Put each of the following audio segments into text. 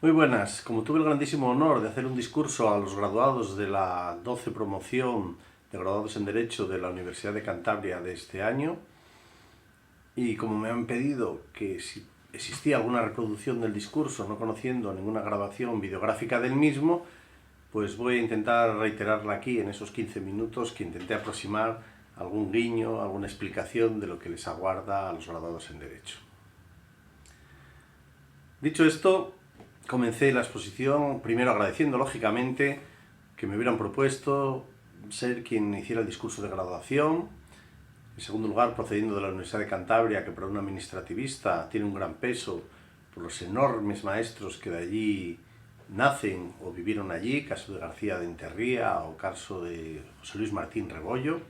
Muy buenas. Como tuve el grandísimo honor de hacer un discurso a los graduados de la 12 promoción de graduados en Derecho de la Universidad de Cantabria de este año, y como me han pedido que si existía alguna reproducción del discurso, no conociendo ninguna grabación videográfica del mismo, pues voy a intentar reiterarla aquí en esos 15 minutos que intenté aproximar algún guiño, alguna explicación de lo que les aguarda a los graduados en Derecho. Dicho esto, comencé la exposición primero agradeciendo lógicamente que me hubieran propuesto ser quien hiciera el discurso de graduación. En segundo lugar, procediendo de la Universidad de Cantabria, que para un administrativista tiene un gran peso por los enormes maestros que de allí nacen o vivieron allí, caso de García de Enterría o caso de José Luis Martín Rebollo,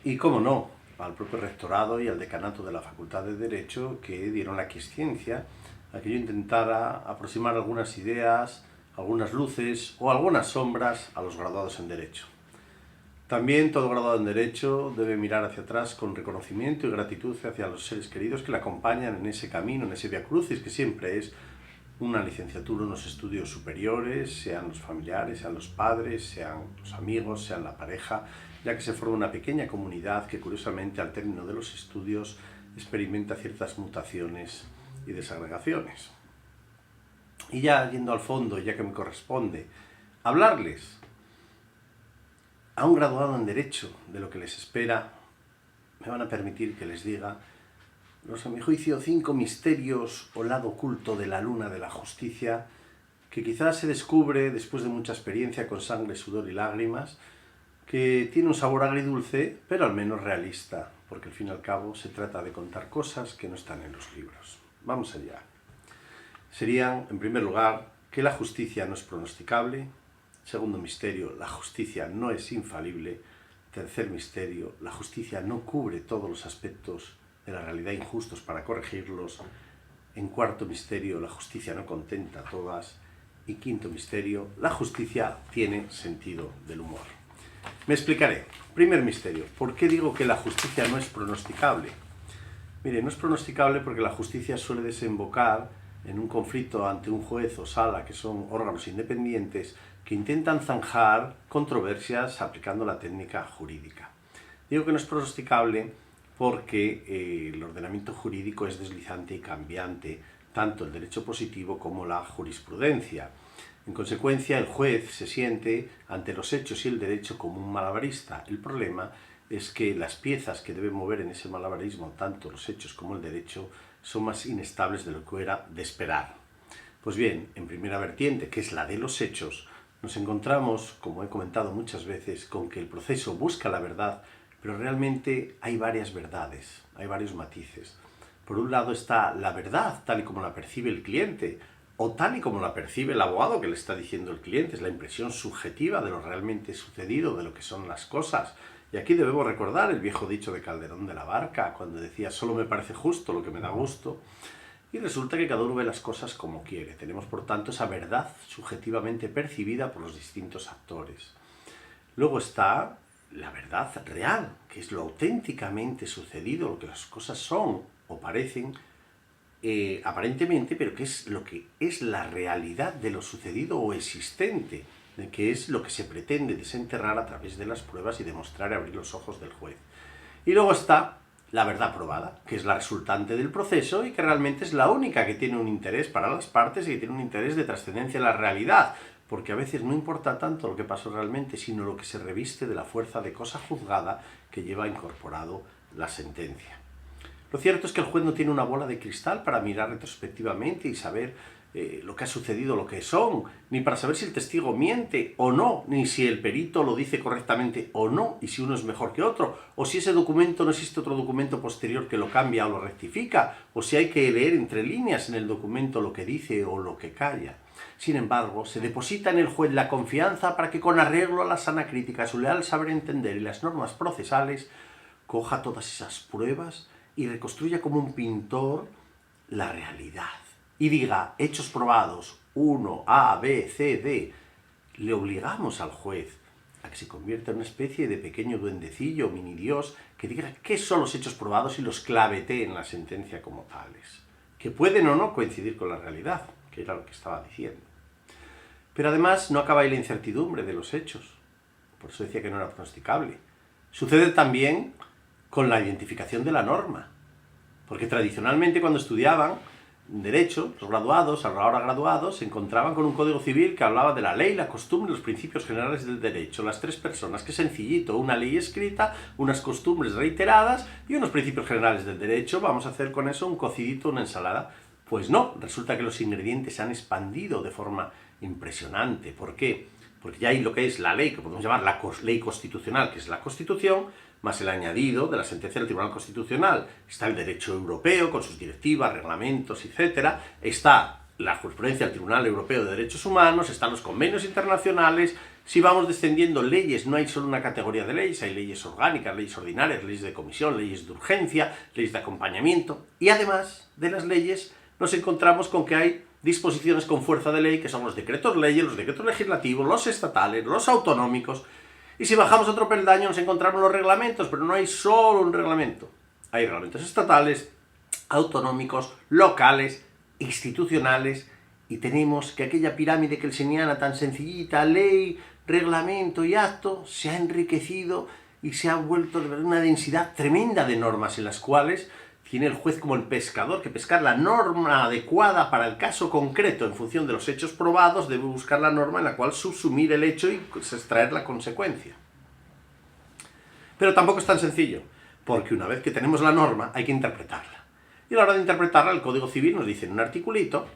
y cómo no, al propio rectorado y al decanato de la Facultad de Derecho, que dieron la aquiescencia a que yo intentara aproximar algunas ideas, algunas luces o algunas sombras a los graduados en Derecho. También todo graduado en Derecho debe mirar hacia atrás con reconocimiento y gratitud hacia los seres queridos que le acompañan en ese camino, en ese vía crucis, que siempre es una licenciatura, unos estudios superiores, sean los familiares, sean los padres, sean los amigos, sean la pareja, ya que se forma una pequeña comunidad que curiosamente al término de los estudios experimenta ciertas mutaciones y desagregaciones. Y ya yendo al fondo, ya que me corresponde hablarles a un graduado en Derecho de lo que les espera, me van a permitir que les diga los, a mi juicio, 5 misterios o lado oculto de la luna de la justicia, que quizás se descubre después de mucha experiencia con sangre, sudor y lágrimas, que tiene un sabor agridulce, pero al menos realista, porque al fin y al cabo se trata de contar cosas que no están en los libros. Vamos allá. Serían, en primer lugar, que la justicia no es pronosticable. Segundo misterio, la justicia no es infalible. Tercer misterio, la justicia no cubre todos los aspectos de la realidad injustos para corregirlos. En cuarto misterio, la justicia no contenta a todas. Y quinto misterio, la justicia tiene sentido del humor. Me explicaré. Primer misterio, ¿por qué digo que la justicia no es pronosticable? Mire, no es pronosticable porque la justicia suele desembocar en un conflicto ante un juez o sala, que son órganos independientes, que intentan zanjar controversias aplicando la técnica jurídica. Digo que no es pronosticable porque el ordenamiento jurídico es deslizante y cambiante, tanto el derecho positivo como la jurisprudencia. En consecuencia, el juez se siente ante los hechos y el derecho como un malabarista. El problema es que las piezas que debe mover en ese malabarismo, tanto los hechos como el derecho, son más inestables de lo que era de esperar. Pues bien, en primera vertiente, que es la de los hechos, nos encontramos, como he comentado muchas veces, con que el proceso busca la verdad, pero realmente hay varias verdades, hay varios matices. Por un lado está la verdad, tal y como la percibe el cliente, o tal y como la percibe el abogado que le está diciendo el cliente, es la impresión subjetiva de lo realmente sucedido, de lo que son las cosas. Y aquí debemos recordar el viejo dicho de Calderón de la Barca, cuando decía, solo me parece justo lo que me da gusto. Y resulta que cada uno ve las cosas como quiere. Tenemos, por tanto, esa verdad subjetivamente percibida por los distintos actores. Luego está la verdad real, que es lo auténticamente sucedido, lo que las cosas son o parecen aparentemente, pero que es lo que es la realidad de lo sucedido o existente, de que es lo que se pretende desenterrar a través de las pruebas y demostrar y abrir los ojos del juez. Y luego está la verdad probada, que es la resultante del proceso y que realmente es la única que tiene un interés para las partes y que tiene un interés de trascendencia en la realidad, porque a veces no importa tanto lo que pasó realmente, sino lo que se reviste de la fuerza de cosa juzgada que lleva incorporado la sentencia. Lo cierto es que el juez no tiene una bola de cristal para mirar retrospectivamente y saber lo que ha sucedido, lo que son, ni para saber si el testigo miente o no, ni si el perito lo dice correctamente o no, y si uno es mejor que otro, o si ese documento no existe otro documento posterior que lo cambia o lo rectifica, o si hay que leer entre líneas en el documento lo que dice o lo que calla. Sin embargo, se deposita en el juez la confianza para que con arreglo a la sana crítica, su leal saber entender y las normas procesales, coja todas esas pruebas y reconstruya como un pintor la realidad. Y diga, hechos probados, 1, A, B, C, D. Le obligamos al juez a que se convierta en una especie de pequeño duendecillo, mini dios, que diga qué son los hechos probados y los clavetee en la sentencia como tales. Que pueden o no coincidir con la realidad, que era lo que estaba diciendo. Pero además no acaba ahí la incertidumbre de los hechos. Por eso decía que no era pronosticable. Sucede también con la identificación de la norma. Porque tradicionalmente cuando estudiaban Derecho, los graduados, ahora graduados, se encontraban con un código civil que hablaba de la ley, la costumbre y los principios generales del derecho. Las tres personas, qué sencillito, una ley escrita, unas costumbres reiteradas y unos principios generales del derecho. Vamos a hacer con eso un cocidito, una ensalada. Pues no, resulta que los ingredientes se han expandido de forma impresionante. ¿Por qué? Porque ya hay lo que es la ley, que podemos llamar la ley constitucional, que es la Constitución, más el añadido de la sentencia del Tribunal Constitucional. Está el derecho europeo, con sus directivas, reglamentos, etc. Está la jurisprudencia del Tribunal Europeo de Derechos Humanos, están los convenios internacionales. Si vamos descendiendo leyes, no hay solo una categoría de leyes, hay leyes orgánicas, leyes ordinarias, leyes de comisión, leyes de urgencia, leyes de acompañamiento. Y además de las leyes, nos encontramos con que hay disposiciones con fuerza de ley, que son los decretos leyes, los decretos legislativos, los estatales, los autonómicos. Y si bajamos otro peldaño nos encontramos los reglamentos, pero no hay solo un reglamento. Hay reglamentos estatales, autonómicos, locales, institucionales, y tenemos que aquella pirámide kelseniana tan sencillita, ley, reglamento y acto, se ha enriquecido y se ha vuelto una densidad tremenda de normas en las cuales tiene el juez como el pescador que pescar la norma adecuada para el caso concreto en función de los hechos probados, debe buscar la norma en la cual subsumir el hecho y extraer la consecuencia. Pero tampoco es tan sencillo, porque una vez que tenemos la norma hay que interpretarla. Y a la hora de interpretarla el Código Civil nos dice en un articulito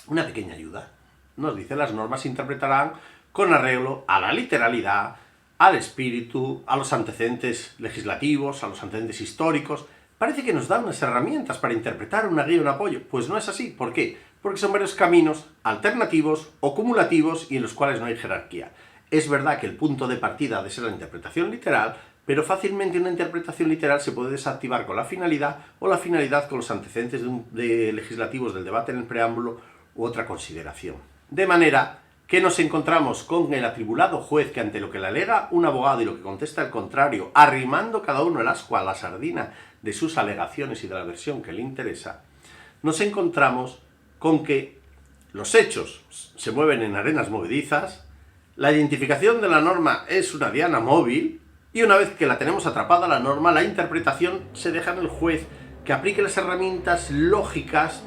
una pequeña ayuda. Nos dice las normas se interpretarán con arreglo a la literalidad, al espíritu, a los antecedentes legislativos, a los antecedentes históricos. Parece que nos da unas herramientas para interpretar una guía, un apoyo. Pues no es así. ¿Por qué? Porque son varios caminos alternativos o cumulativos y en los cuales no hay jerarquía. Es verdad que el punto de partida ha de ser la interpretación literal, pero fácilmente una interpretación literal se puede desactivar con la finalidad o la finalidad con los antecedentes legislativos del debate en el preámbulo u otra consideración. De manera que nos encontramos con el atribulado juez que ante lo que le alega un abogado y lo que contesta el contrario, arrimando cada uno el ascua a la sardina de sus alegaciones y de la versión que le interesa, nos encontramos con que los hechos se mueven en arenas movedizas, la identificación de la norma es una diana móvil, y una vez que la tenemos atrapada la norma, la interpretación se deja en el juez que aplique las herramientas lógicas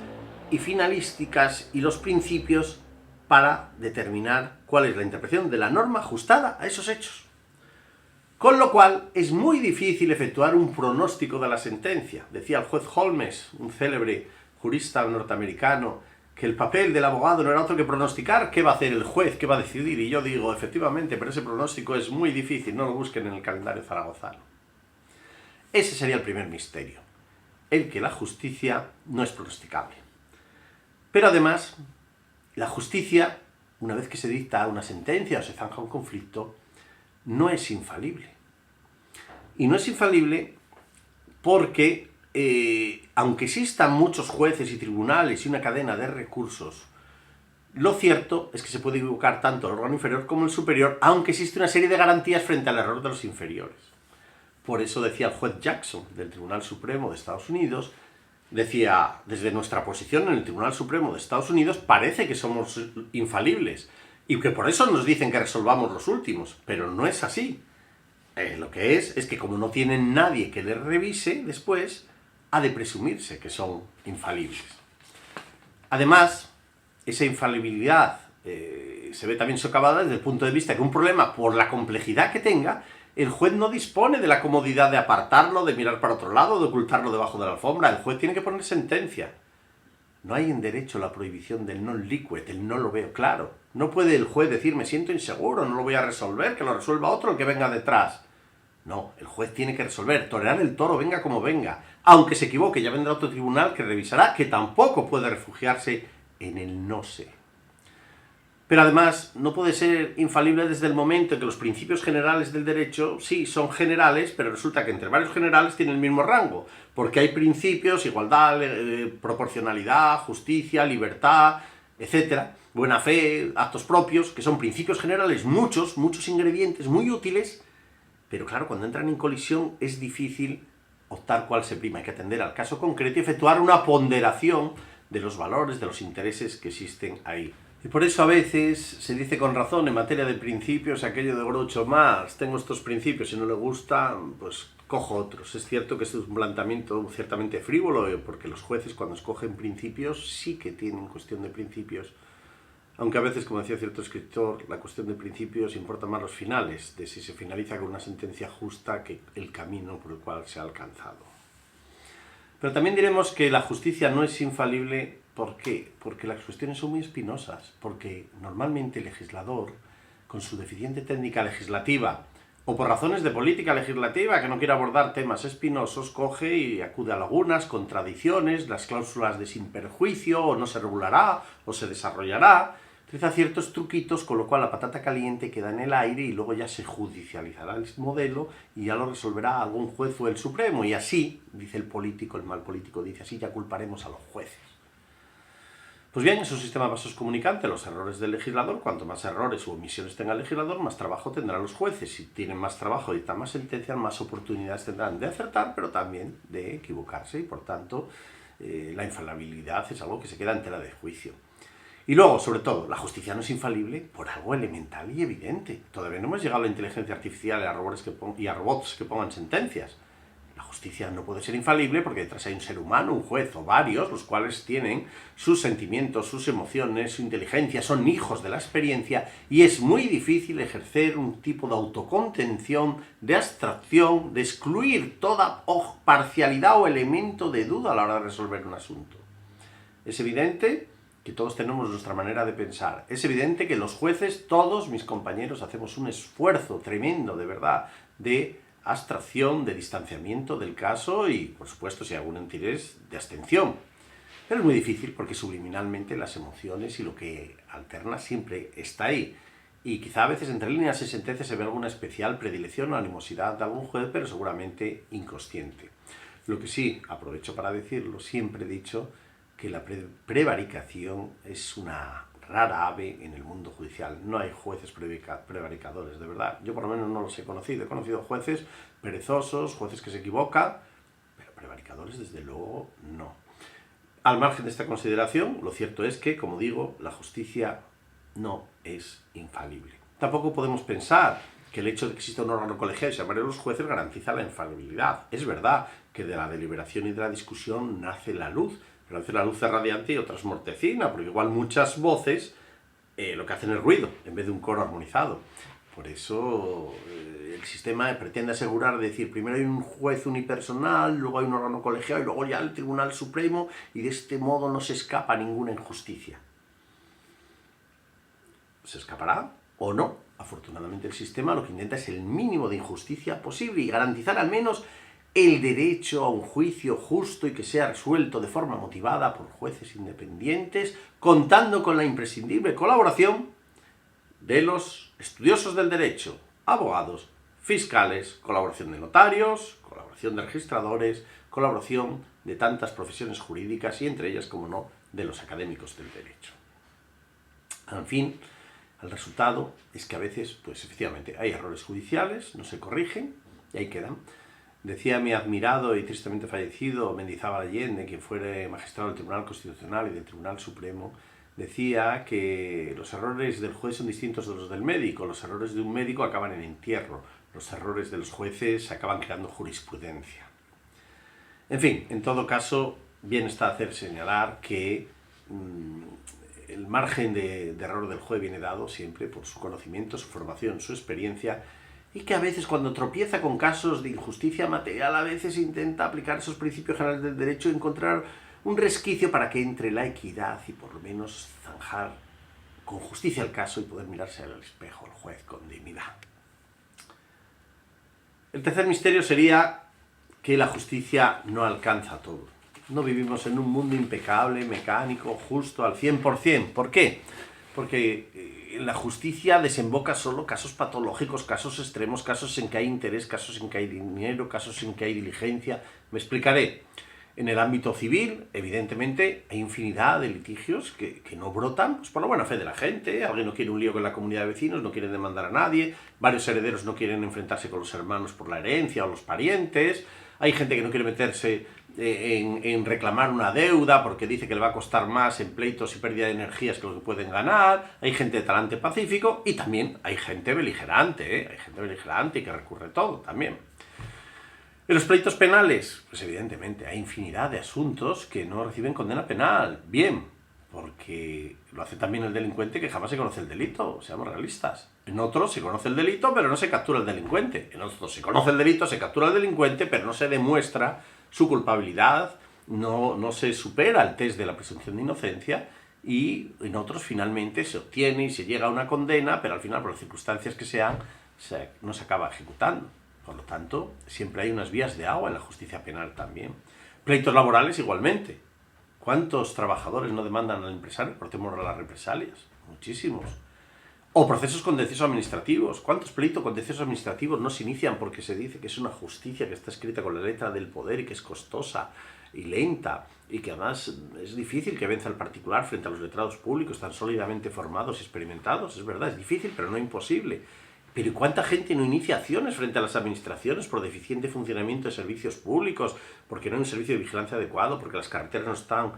y finalísticas y los principios para determinar cuál es la interpretación de la norma ajustada a esos hechos. Con lo cual, es muy difícil efectuar un pronóstico de la sentencia. Decía el juez Holmes, un célebre jurista norteamericano, que el papel del abogado no era otro que pronosticar qué va a hacer el juez, qué va a decidir. Y yo digo, efectivamente, pero ese pronóstico es muy difícil, no lo busquen en el calendario zaragozano. Ese sería el primer misterio, el que la justicia no es pronosticable. Pero además, la justicia, una vez que se dicta una sentencia o se zanja un conflicto, no es infalible. Y no es infalible porque, aunque existan muchos jueces y tribunales y una cadena de recursos, lo cierto es que se puede equivocar tanto el órgano inferior como el superior, aunque existe una serie de garantías frente al error de los inferiores. Por eso decía el juez Jackson del Tribunal Supremo de Estados Unidos, decía, desde nuestra posición en el Tribunal Supremo de Estados Unidos parece que somos infalibles y que por eso nos dicen que resolvamos los últimos, pero no es así. Lo que es que como no tienen nadie que les revise después, ha de presumirse que son infalibles. Además, esa infalibilidad se ve también socavada desde el punto de vista que un problema, por la complejidad que tenga, el juez no dispone de la comodidad de apartarlo, de mirar para otro lado, de ocultarlo debajo de la alfombra. El juez tiene que poner sentencia. No hay en derecho la prohibición del non liquid, el no lo veo claro. No puede el juez decir, me siento inseguro, no lo voy a resolver, que lo resuelva otro el que venga detrás. No, el juez tiene que resolver, torear el toro venga como venga. Aunque se equivoque, ya vendrá otro tribunal que revisará, que tampoco puede refugiarse en el no sé. Pero además no puede ser infalible desde el momento en que los principios generales del derecho, sí, son generales, pero resulta que entre varios generales tienen el mismo rango, porque hay principios, igualdad, proporcionalidad, justicia, libertad, etc., buena fe, actos propios, que son principios generales, muchos ingredientes muy útiles, pero claro, cuando entran en colisión es difícil optar cuál se prima, hay que atender al caso concreto y efectuar una ponderación de los valores, de los intereses que existen ahí. Y por eso a veces se dice con razón en materia de principios aquello de Groucho Marx: tengo estos principios, si no le gusta, pues cojo otros. Es cierto que este es un planteamiento ciertamente frívolo, porque los jueces cuando escogen principios sí que tienen cuestión de principios, aunque a veces, como decía cierto escritor, la cuestión de principios importa más los finales, de si se finaliza con una sentencia justa que el camino por el cual se ha alcanzado. Pero también diremos que la justicia no es infalible. ¿Por qué? Porque las cuestiones son muy espinosas, porque normalmente el legislador, con su deficiente técnica legislativa, o por razones de política legislativa que no quiere abordar temas espinosos, coge y acude a lagunas, contradicciones, las cláusulas de sin perjuicio, o no se regulará, o se desarrollará, utiliza ciertos truquitos, con lo cual la patata caliente queda en el aire y luego ya se judicializará el modelo y ya lo resolverá algún juez o el Supremo, y así, dice el político, el mal político dice, así ya culparemos a los jueces. Pues bien, es un sistema vasos comunicante, los errores del legislador. Cuanto más errores u omisiones tenga el legislador, más trabajo tendrán los jueces. Si tienen más trabajo y dictan más sentencias, más oportunidades tendrán de acertar, pero también de equivocarse, y por tanto la infalibilidad es algo que se queda en tela de juicio. Y luego, sobre todo, la justicia no es infalible por algo elemental y evidente. Todavía no hemos llegado a la inteligencia artificial y a robots que pongan sentencias. La justicia no puede ser infalible porque detrás hay un ser humano, un juez o varios, los cuales tienen sus sentimientos, sus emociones, su inteligencia, son hijos de la experiencia, y es muy difícil ejercer un tipo de autocontención, de abstracción, de excluir toda parcialidad o elemento de duda a la hora de resolver un asunto. Es evidente que todos tenemos nuestra manera de pensar. Es evidente que los jueces, todos mis compañeros, hacemos un esfuerzo tremendo, de verdad, de abstracción, de distanciamiento del caso y, por supuesto, si hay algún interés, de abstención. Pero es muy difícil porque subliminalmente las emociones y lo que alterna siempre está ahí. Y quizá a veces entre líneas y sentencias se ve alguna especial predilección o animosidad de algún juez, pero seguramente inconsciente. Lo que sí, aprovecho para decirlo, siempre he dicho que la prevaricación es una rara ave en el mundo judicial. No hay jueces prevaricadores, de verdad. Yo por lo menos no los he conocido. He conocido jueces perezosos, jueces que se equivocan, pero prevaricadores desde luego no. Al margen de esta consideración, lo cierto es que, como digo, la justicia no es infalible. Tampoco podemos pensar que el hecho de que exista un órgano colegiado y se llamen los jueces garantiza la infalibilidad. Es verdad que de la deliberación y de la discusión nace la luz, pero a veces la luz es radiante y otras mortecina, porque igual muchas voces lo que hacen es ruido, en vez de un coro armonizado. Por eso el sistema pretende asegurar, decir, primero hay un juez unipersonal, luego hay un órgano colegiado y luego ya el Tribunal Supremo, y de este modo no se escapa ninguna injusticia. ¿Se escapará o no? Afortunadamente el sistema lo que intenta es el mínimo de injusticia posible y garantizar al menos el derecho a un juicio justo y que sea resuelto de forma motivada por jueces independientes, contando con la imprescindible colaboración de los estudiosos del derecho, abogados, fiscales, colaboración de notarios, colaboración de registradores, colaboración de tantas profesiones jurídicas y entre ellas, como no, de los académicos del derecho. En fin, el resultado es que a veces, pues efectivamente, hay errores judiciales, no se corrigen y ahí quedan. Decía mi admirado y tristemente fallecido Mendizábal Allende, quien fuera magistrado del Tribunal Constitucional y del Tribunal Supremo, decía que los errores del juez son distintos de los del médico. Los errores de un médico acaban en entierro, los errores de los jueces acaban creando jurisprudencia. En fin, en todo caso, bien está hacer señalar que el margen de error del juez viene dado siempre por su conocimiento, su formación, su experiencia, y que a veces cuando tropieza con casos de injusticia material, a veces intenta aplicar esos principios generales del derecho y encontrar un resquicio para que entre la equidad y por lo menos zanjar con justicia el caso y poder mirarse al espejo el juez con dignidad. El tercer misterio sería que la justicia no alcanza todo. No vivimos en un mundo impecable, mecánico, justo al 100%. ¿Por qué? Porque la justicia desemboca solo casos patológicos, casos extremos, casos en que hay interés, casos en que hay dinero, casos en que hay diligencia. Me explicaré. En el ámbito civil, evidentemente, hay infinidad de litigios que no brotan pues, por la buena fe de la gente. Alguien no quiere un lío con la comunidad de vecinos, no quiere demandar a nadie. Varios herederos no quieren enfrentarse con los hermanos por la herencia o los parientes. hay gente que no quiere meterse en reclamar una deuda porque dice que le va a costar más en pleitos y pérdida de energías que lo que pueden ganar, hay gente de talante pacífico y también hay gente beligerante, hay gente beligerante y que recurre todo también. En los pleitos penales, pues evidentemente hay infinidad de asuntos que no reciben condena penal, bien, porque lo hace también el delincuente que jamás se conoce el delito, seamos realistas. En otros se conoce el delito, pero no se captura el delincuente. En otros se conoce el delito, se captura el delincuente, pero no se demuestra su culpabilidad, no se supera el test de la presunción de inocencia, y en otros finalmente se obtiene y se llega a una condena, pero al final, por las circunstancias que sean, no se acaba ejecutando. Por lo tanto, siempre hay unas vías de agua en la justicia penal también. Pleitos laborales igualmente. ¿Cuántos trabajadores no demandan al empresario por temor a las represalias? Muchísimos. O procesos contenciosos administrativos. ¿Cuántos pleitos contenciosos administrativos no se inician porque se dice que es una justicia que está escrita con la letra del poder y que es costosa y lenta y que además es difícil que venza el particular frente a los letrados públicos tan sólidamente formados y experimentados? Es verdad, es difícil, pero no imposible. Pero ¿cuánta gente no inicia acciones frente a las administraciones por deficiente funcionamiento de servicios públicos, porque no hay un servicio de vigilancia adecuado, porque las carreteras no están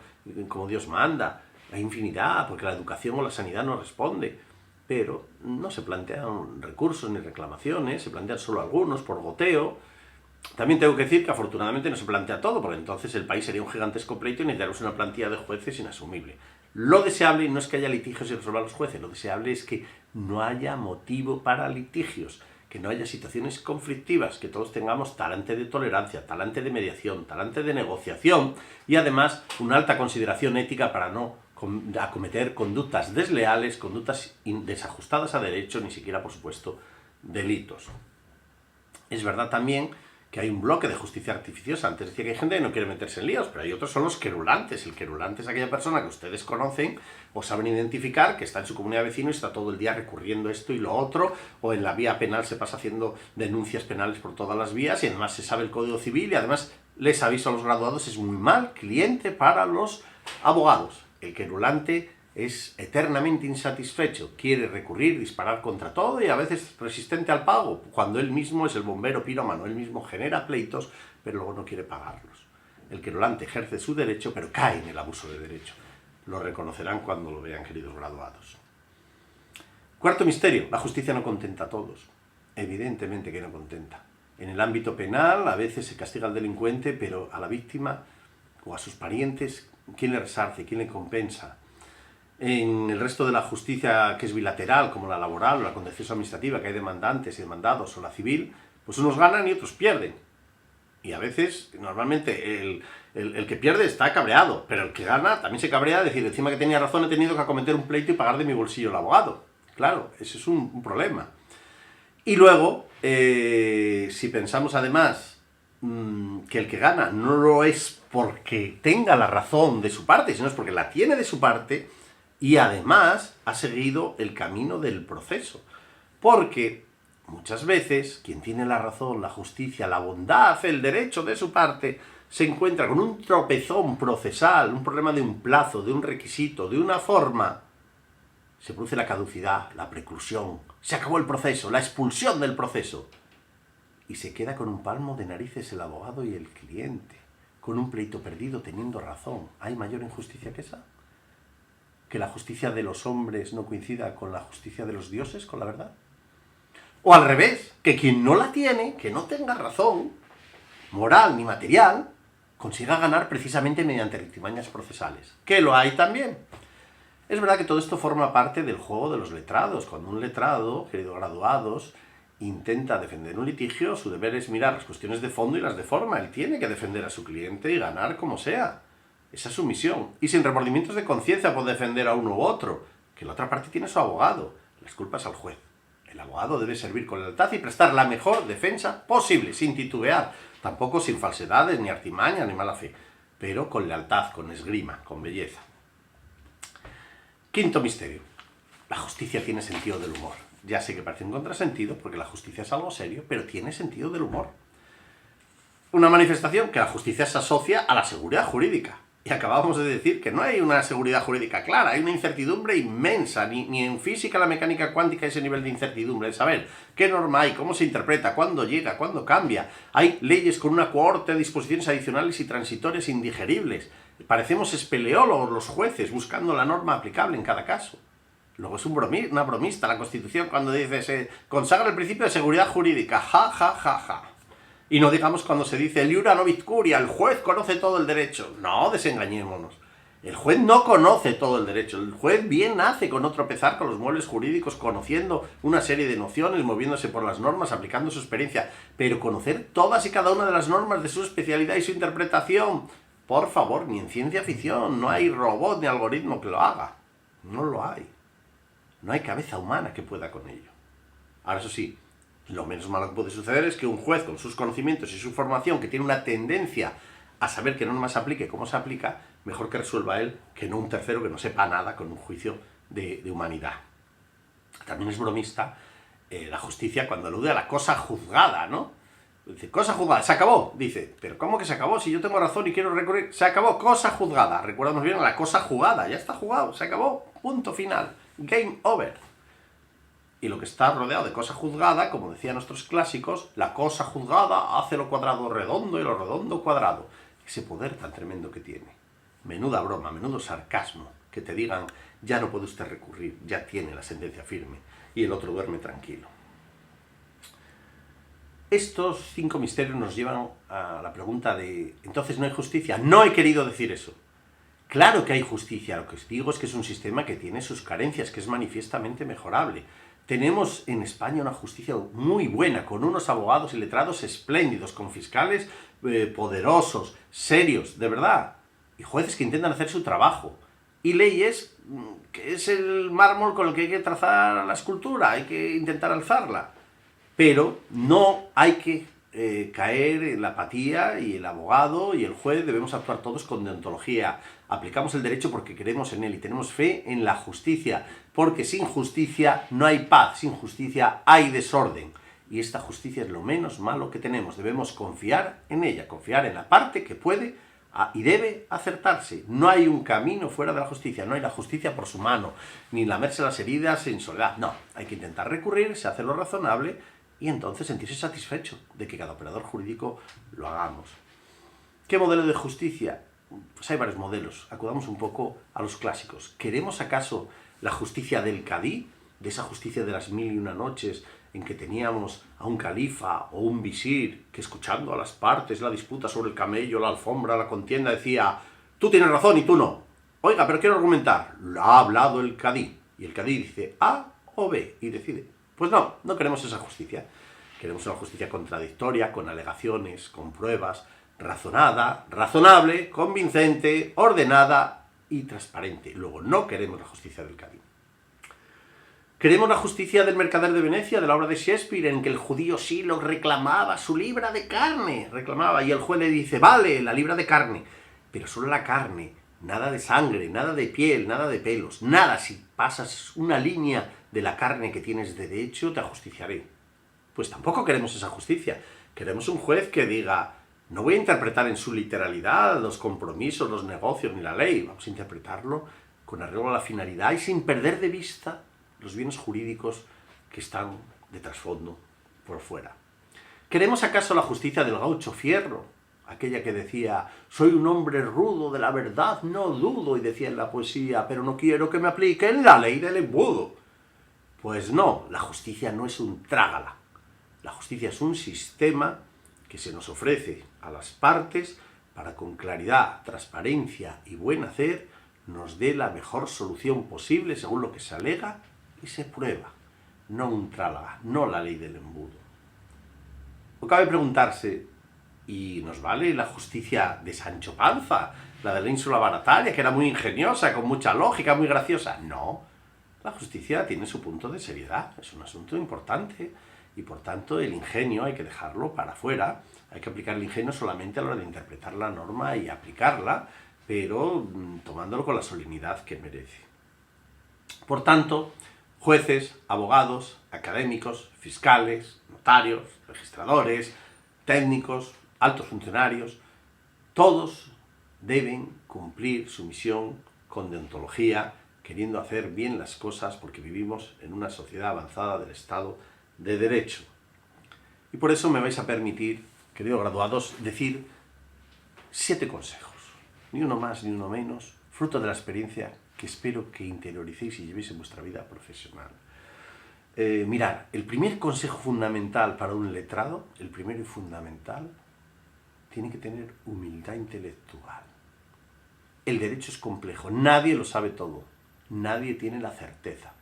como Dios manda? Hay infinidad, porque la educación o la sanidad no responde. Pero no se plantean recursos ni reclamaciones, se plantean solo algunos por goteo. También tengo que decir que afortunadamente no se plantea todo, porque entonces el país sería un gigantesco pleito y necesitaríamos una plantilla de jueces inasumible. Lo deseable no es que haya litigios y resuelvan los jueces, lo deseable es que no haya motivo para litigios, que no haya situaciones conflictivas, que todos tengamos talante de tolerancia, talante de mediación, talante de negociación y además una alta consideración ética para no acometer conductas desleales, conductas desajustadas a derecho, ni siquiera, por supuesto, delitos. Es verdad también que hay un bloque de justicia artificiosa. Antes decía que hay gente que no quiere meterse en líos, pero hay otros son los querulantes. El querulante es aquella persona que ustedes conocen o saben identificar, que está en su comunidad de vecinos y está todo el día recurriendo esto y lo otro, o en la vía penal se pasa haciendo denuncias penales por todas las vías y además se sabe el Código Civil y además les aviso a los graduados, es muy mal cliente para los abogados. El querulante es eternamente insatisfecho, quiere recurrir, disparar contra todo y a veces resistente al pago, cuando él mismo es el bombero pirómano, él mismo genera pleitos, pero luego no quiere pagarlos. El querulante ejerce su derecho, pero cae en el abuso de derecho. Lo reconocerán cuando lo vean, queridos graduados. Cuarto misterio, la justicia no contenta a todos. Evidentemente que no contenta. En el ámbito penal a veces se castiga al delincuente, pero a la víctima o a sus parientes, ¿quién le resarce? ¿Quién le compensa? En el resto de la justicia que es bilateral, como la laboral o la contenciosa administrativa, que hay demandantes y demandados, o la civil, pues unos ganan y otros pierden. Y a veces, normalmente, el que pierde está cabreado, pero el que gana también se cabrea, decir, encima que tenía razón he tenido que acometer un pleito y pagar de mi bolsillo el abogado. Claro, ese es un problema. Y luego, si pensamos además que el que gana no lo es porque tenga la razón de su parte, sino es porque la tiene de su parte, y además ha seguido el camino del proceso. Porque muchas veces quien tiene la razón, la justicia, la bondad, el derecho de su parte, se encuentra con un tropezón procesal, un problema de un plazo, de un requisito, de una forma. Se produce la caducidad, la preclusión, se acabó el proceso, la expulsión del proceso. Y se queda con un palmo de narices el abogado y el cliente, con un pleito perdido teniendo razón. ¿Hay mayor injusticia que esa? ¿Que la justicia de los hombres no coincida con la justicia de los dioses, con la verdad? O al revés, que quien no la tiene, que no tenga razón, moral ni material, consiga ganar precisamente mediante artimañas procesales. Que lo hay también. Es verdad que todo esto forma parte del juego de los letrados. Cuando un letrado, queridos graduados, intenta defender un litigio, su deber es mirar las cuestiones de fondo y las de forma. Él tiene que defender a su cliente y ganar como sea. Esa es su misión. Y sin remordimientos de conciencia por defender a uno u otro, que la otra parte tiene su abogado. Las culpas al juez. El abogado debe servir con lealtad y prestar la mejor defensa posible, sin titubear, tampoco sin falsedades, ni artimañas, ni mala fe, pero con lealtad, con esgrima, con belleza. Quinto misterio. La justicia tiene sentido del humor. Ya sé que parece un contrasentido, porque la justicia es algo serio, pero tiene sentido del humor. Una manifestación que la justicia se asocia a la seguridad jurídica. Y acabamos de decir que no hay una seguridad jurídica clara, hay una incertidumbre inmensa, ni en física, la mecánica cuántica, ese nivel de incertidumbre, de saber qué norma hay, cómo se interpreta, cuándo llega, cuándo cambia. Hay leyes con una cohorte de disposiciones adicionales y transitorias indigeribles. Parecemos espeleólogos los jueces buscando la norma aplicable en cada caso. Luego es una bromista la Constitución cuando dice se consagra el principio de seguridad jurídica, ja, ja, ja, ja. Y no digamos cuando se dice el iura novit curia, el juez conoce todo el derecho. No, desengañémonos. El juez no conoce todo el derecho. El juez bien nace con no tropezar con los muebles jurídicos, conociendo una serie de nociones, moviéndose por las normas, aplicando su experiencia. Pero conocer todas y cada una de las normas de su especialidad y su interpretación, por favor, ni en ciencia ficción, no hay robot ni algoritmo que lo haga. No lo hay. No hay cabeza humana que pueda con ello. Ahora, eso sí, lo menos malo que puede suceder es que un juez con sus conocimientos y su formación, que tiene una tendencia a saber qué normas se aplique, cómo se aplica, mejor que resuelva él que no un tercero que no sepa nada con un juicio de humanidad. También es bromista la justicia cuando alude a la cosa juzgada, ¿no? Dice, cosa juzgada, se acabó. Dice, pero ¿cómo que se acabó? Si yo tengo razón y quiero recurrir, se acabó, cosa juzgada. Recuerdamos bien a la cosa jugada, ya está jugado, se acabó, punto final, game over. Y lo que está rodeado de cosa juzgada, como decían nuestros clásicos, la cosa juzgada hace lo cuadrado redondo y lo redondo cuadrado. Ese poder tan tremendo que tiene. Menuda broma, menudo sarcasmo, que te digan, ya no puede usted recurrir, ya tiene la sentencia firme, y el otro duerme tranquilo. Estos 5 misterios nos llevan a la pregunta de, ¿entonces no hay justicia? No he querido decir eso. Claro que hay justicia, lo que os digo es que es un sistema que tiene sus carencias, que es manifiestamente mejorable. Tenemos en España una justicia muy buena, con unos abogados y letrados espléndidos, con fiscales poderosos, serios, de verdad, y jueces que intentan hacer su trabajo, y leyes que es el mármol con el que hay que trazar la escultura, hay que intentar alzarla, pero no hay que caer en la apatía, y el abogado y el juez debemos actuar todos con deontología. Aplicamos el derecho porque creemos en él y tenemos fe en la justicia, porque sin justicia no hay paz, sin justicia hay desorden. Y esta justicia es lo menos malo que tenemos. Debemos confiar en ella, confiar en la parte que puede y debe acertarse. No hay un camino fuera de la justicia, no hay la justicia por su mano, ni lamerse las heridas en soledad. No, hay que intentar recurrir, se hace lo razonable, y entonces sentirse satisfecho de que cada operador jurídico lo hagamos. ¿Qué modelo de justicia? Pues hay varios modelos. Acudamos un poco a los clásicos. ¿Queremos acaso la justicia del cadí? De esa justicia de las 1001 noches en que teníamos a un califa o un visir que, escuchando a las partes la disputa sobre el camello, la alfombra, la contienda, decía, tú tienes razón y tú no. Oiga, pero quiero argumentar. Lo ha hablado el cadí. Y el cadí dice A o B y decide. Pues no, no queremos esa justicia. Queremos una justicia contradictoria, con alegaciones, con pruebas, razonada, razonable, convincente, ordenada y transparente. Luego, no queremos la justicia del cadí. Queremos la justicia del mercader de Venecia, de la obra de Shakespeare, en que el judío Shylock reclamaba su libra de carne, y el juez le dice, vale, la libra de carne, pero solo la carne, nada de sangre, nada de piel, nada de pelos, nada. Si pasas una línea de la carne que tienes derecho, te ajusticiaré. Pues tampoco queremos esa justicia. Queremos un juez que diga, no voy a interpretar en su literalidad los compromisos, los negocios ni la ley, vamos a interpretarlo con arreglo a la finalidad y sin perder de vista los bienes jurídicos que están de trasfondo por fuera. ¿Queremos acaso la justicia del gaucho Fierro? Aquella que decía, soy un hombre rudo, de la verdad no dudo, y decía en la poesía, pero no quiero que me apliquen la ley del embudo. Pues no, la justicia no es un trágala. La justicia es un sistema que se nos ofrece a las partes para, con claridad, transparencia y buen hacer, nos dé la mejor solución posible según lo que se alega y se prueba. No un trálaga, no la ley del embudo. O cabe preguntarse, ¿y nos vale la justicia de Sancho Panza, la de la ínsula Barataria, que era muy ingeniosa, con mucha lógica, muy graciosa? No, la justicia tiene su punto de seriedad, es un asunto importante, y por tanto el ingenio hay que dejarlo para afuera, hay que aplicar el ingenio solamente a la hora de interpretar la norma y aplicarla, pero tomándolo con la solemnidad que merece. Por tanto, jueces, abogados, académicos, fiscales, notarios, registradores, técnicos, altos funcionarios, todos deben cumplir su misión con deontología, queriendo hacer bien las cosas porque vivimos en una sociedad avanzada del Estado de Derecho. Y por eso me vais a permitir, queridos graduados, decir 7 consejos, ni uno más ni uno menos, fruto de la experiencia que espero que interioricéis y llevéis en vuestra vida profesional. Mirad, el primer consejo fundamental para un letrado, el primero y fundamental, tiene que tener humildad intelectual. El derecho es complejo, nadie lo sabe todo, nadie tiene la certeza.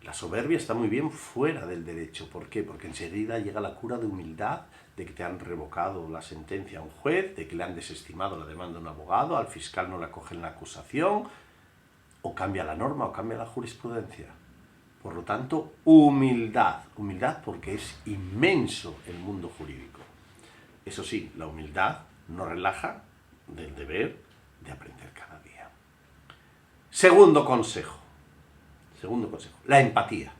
La soberbia está muy bien fuera del derecho. ¿Por qué? Porque enseguida llega la cura de humildad, de que te han revocado la sentencia a un juez, de que le han desestimado la demanda a un abogado, al fiscal no le acogen la acusación, o cambia la norma o cambia la jurisprudencia. Por lo tanto, humildad. Humildad porque es inmenso el mundo jurídico. Eso sí, la humildad no relaja del deber de aprender cada día. Segundo consejo, la empatía.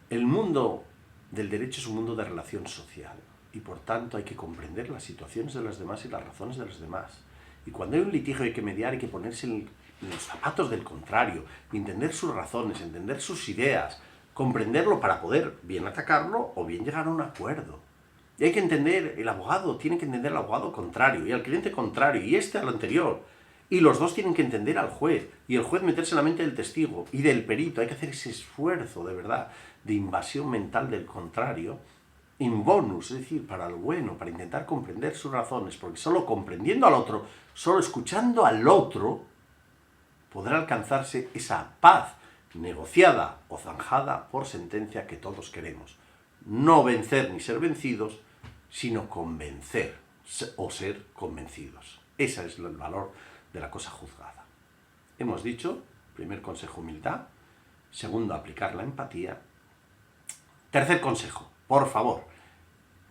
El mundo del derecho es un mundo de relación social y por tanto hay que comprender las situaciones de los demás y las razones de los demás. Y cuando hay un litigio hay que mediar, hay que ponerse en los zapatos del contrario, entender sus razones, entender sus ideas, comprenderlo para poder bien atacarlo o bien llegar a un acuerdo. Y hay que entender, el abogado tiene que entender al abogado contrario y al cliente contrario y al anterior. Y los dos tienen que entender al juez, y el juez meterse en la mente del testigo y del perito. Hay que hacer ese esfuerzo, de verdad, de invasión mental del contrario, in bonus, es decir, para lo bueno, para intentar comprender sus razones, porque solo comprendiendo al otro, solo escuchando al otro, podrá alcanzarse esa paz negociada o zanjada por sentencia que todos queremos. No vencer ni ser vencidos, sino convencer o ser convencidos. Ese es el valor de la cosa juzgada. Hemos dicho, primer consejo, humildad. Segundo, aplicar la empatía. Tercer consejo, por favor,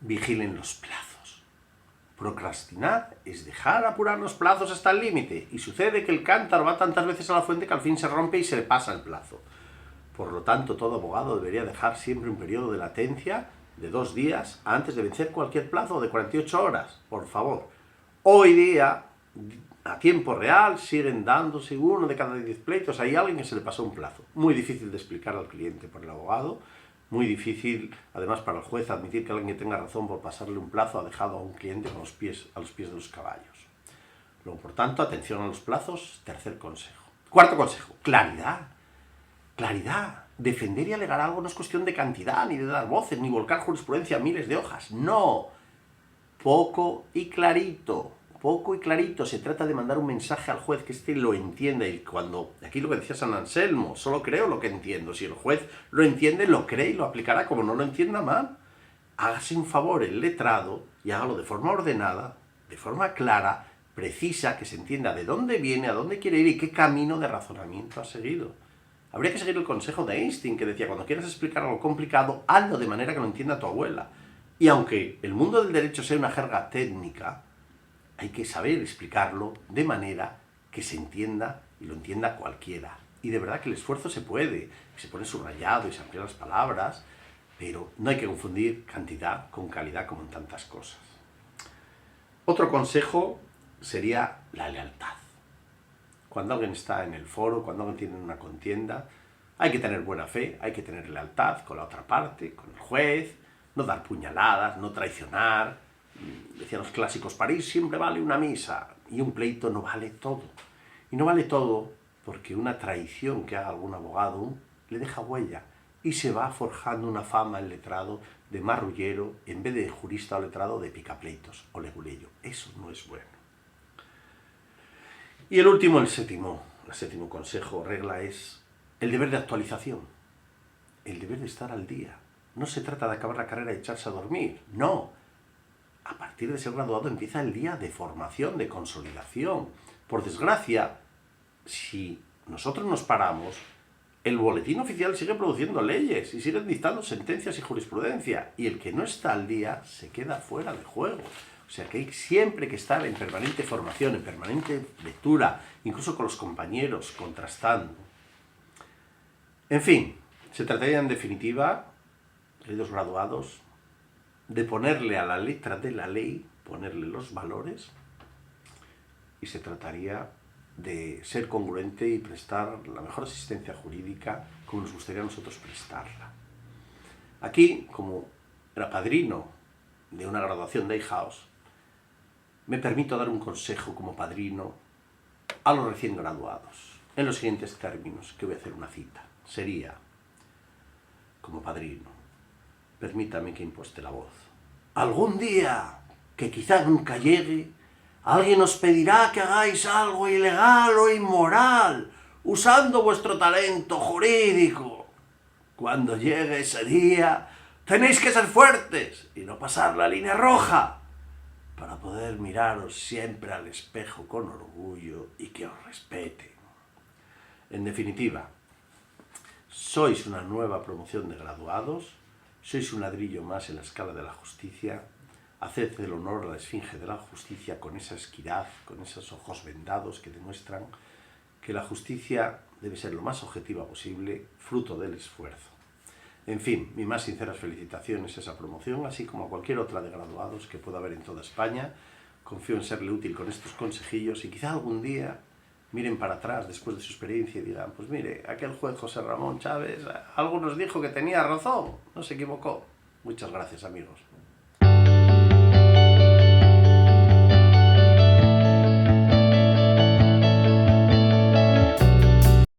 vigilen los plazos. Procrastinar es dejar apurar los plazos hasta el límite, y sucede que el cántaro va tantas veces a la fuente que al fin se rompe y se le pasa el plazo. Por lo tanto, todo abogado debería dejar siempre un periodo de latencia de 2 días antes de vencer cualquier plazo de 48 horas, por favor. Hoy día, a tiempo real, siguen dándose 1 de cada 10 pleitos. Hay alguien que se le pasó un plazo. Muy difícil de explicar al cliente por el abogado, muy difícil, además, para el juez admitir que alguien que tenga razón por pasarle un plazo ha dejado a un cliente a los pies de los caballos. Luego, por tanto, atención a los plazos, tercer consejo. Cuarto consejo, claridad. Claridad. Defender y alegar algo no es cuestión de cantidad, ni de dar voces, ni volcar jurisprudencia a miles de hojas. No. Poco y clarito. Poco y clarito. Se trata de mandar un mensaje al juez que éste lo entienda. Y cuando, aquí lo que decía San Anselmo, solo creo lo que entiendo. Si el juez lo entiende, lo cree y lo aplicará. Como no lo entienda, mal. Hágase un favor el letrado y hágalo de forma ordenada, de forma clara, precisa, que se entienda de dónde viene, a dónde quiere ir y qué camino de razonamiento ha seguido. Habría que seguir el consejo de Einstein, que decía, cuando quieras explicar algo complicado, hazlo de manera que lo entienda tu abuela. Y aunque el mundo del derecho sea una jerga técnica, hay que saber explicarlo de manera que se entienda y lo entienda cualquiera. Y de verdad que el esfuerzo se puede, se pone subrayado y se amplían las palabras, pero no hay que confundir cantidad con calidad como en tantas cosas. Otro consejo sería la lealtad. Cuando alguien está en el foro, cuando alguien tiene una contienda, hay que tener buena fe, hay que tener lealtad con la otra parte, con el juez, no dar puñaladas, no traicionar. Decían los clásicos, París siempre vale una misa, y un pleito no vale todo. Y no vale todo porque una traición que haga algún abogado le deja huella y se va forjando una fama el letrado de marrullero en vez de jurista o letrado de picapleitos o leguleyo. Eso no es bueno. Y el último, el séptimo consejo, regla, es el deber de actualización, el deber de estar al día. No se trata de acabar la carrera y echarse a dormir, no. A partir de ser graduado empieza el día de formación, de consolidación. Por desgracia, si nosotros nos paramos, el boletín oficial sigue produciendo leyes y siguen dictando sentencias y jurisprudencia, y el que no está al día se queda fuera de juego. O sea que hay siempre que estar en permanente formación, en permanente lectura, incluso con los compañeros, contrastando. En fin, se trataría en definitiva, queridos graduados, de ponerle a la letra de la ley, ponerle los valores, y se trataría de ser congruente y prestar la mejor asistencia jurídica como nos gustaría a nosotros prestarla. Aquí, como era padrino de una graduación de Eihaus, me permito dar un consejo como padrino a los recién graduados, en los siguientes términos, que voy a hacer una cita. Sería, como padrino, permítame que imposte la voz. Algún día, que quizá nunca llegue, alguien os pedirá que hagáis algo ilegal o inmoral, usando vuestro talento jurídico. Cuando llegue ese día, tenéis que ser fuertes y no pasar la línea roja, para poder miraros siempre al espejo con orgullo y que os respeten. En definitiva, sois una nueva promoción de graduados, sois un ladrillo más en la escala de la justicia, haced el honor a la esfinge de la justicia con esa esquidad, con esos ojos vendados que demuestran que la justicia debe ser lo más objetiva posible, fruto del esfuerzo. En fin, mis más sinceras felicitaciones a esa promoción, así como a cualquier otra de graduados que pueda haber en toda España. Confío en serle útil con estos consejillos y quizá algún día miren para atrás después de su experiencia y digan, pues mire, aquel juez José Ramón Chávez algo nos dijo que tenía razón, no se equivocó. Muchas gracias, amigos.